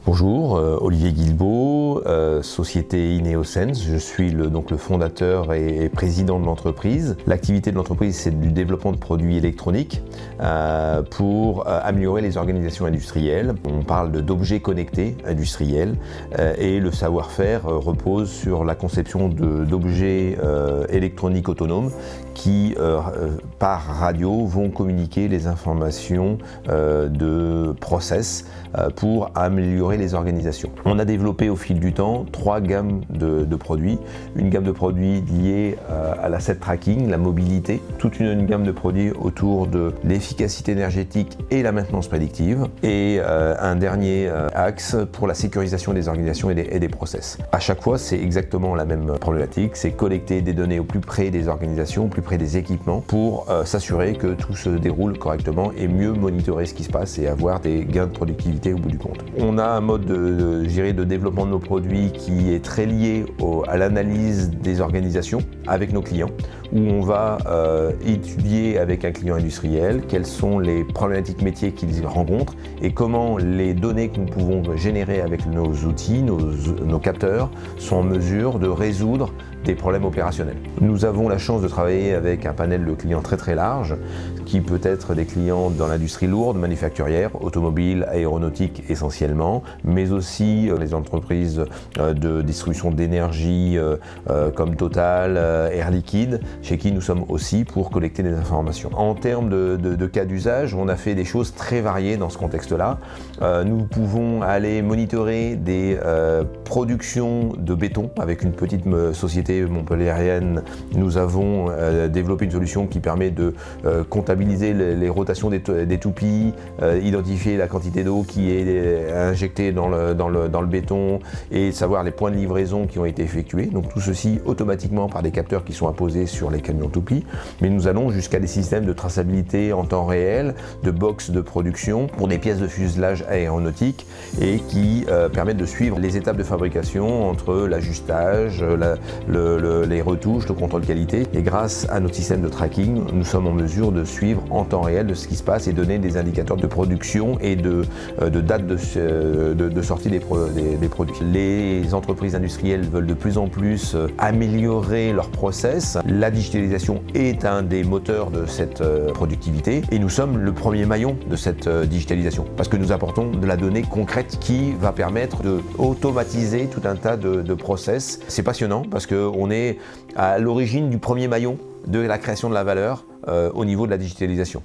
Bonjour, Olivier Guilbeault, société Ineosense. Je suis le fondateur et président de l'entreprise. L'activité de l'entreprise, c'est du développement de produits électroniques pour améliorer les organisations industrielles. On parle d'objets connectés industriels et le savoir-faire repose sur la conception d'objets électroniques autonomes qui, par radio, vont communiquer les informations de process pour améliorer les organisations. On a développé au fil du temps 3 gammes de produits. Une gamme de produits liée à l'asset tracking, la mobilité, toute une gamme de produits autour de l'efficacité énergétique et la maintenance prédictive, et un dernier axe pour la sécurisation des organisations et des process. À chaque fois, c'est exactement la même problématique, c'est collecter des données au plus près des organisations, au plus près des équipements, pour s'assurer que tout se déroule correctement et mieux monitorer ce qui se passe et avoir des gains de productivité au bout du compte. On a un mode de développement de nos produits qui est très lié à l'analyse des organisations avec nos clients, où on va étudier avec un client industriel quelles sont les problématiques métiers qu'ils rencontrent et comment les données que nous pouvons générer avec nos outils, nos capteurs, sont en mesure de résoudre des problèmes opérationnels. Nous avons la chance de travailler avec un panel de clients très large, qui peut être des clients dans l'industrie lourde, manufacturière, automobile, aéronautique essentiellement, mais aussi les entreprises de distribution d'énergie comme Total, Air Liquide, chez qui nous sommes aussi pour collecter des informations. En termes de cas d'usage, on a fait des choses très variées dans ce contexte-là. Nous pouvons aller monitorer des productions de béton avec une petite société montpelliéraine. Nous avons développé une solution qui permet de comptabiliser les rotations des toupies, identifier la quantité d'eau qui est injectée dans le béton et savoir les points de livraison qui ont été effectués. Donc tout ceci automatiquement par des capteurs qui sont imposés sur les camions toupies. Mais nous allons jusqu'à des systèmes de traçabilité en temps réel, de box de production pour des pièces de fuselage aéronautique et qui permettent de suivre les étapes de fabrication entre l'ajustage, les retouches, le contrôle qualité. Et grâce à notre système de tracking, nous sommes en mesure de suivre en temps réel de ce qui se passe et donner des indicateurs de production et de date de sortie des produits. Les entreprises industrielles veulent de plus en plus améliorer leurs process. La digitalisation est un des moteurs de cette productivité et nous sommes le premier maillon de cette digitalisation parce que nous apportons de la donnée concrète qui va permettre d'automatiser tout un tas de process. C'est passionnant parce qu'on est à l'origine du premier maillon de la création de la valeur au niveau de la digitalisation.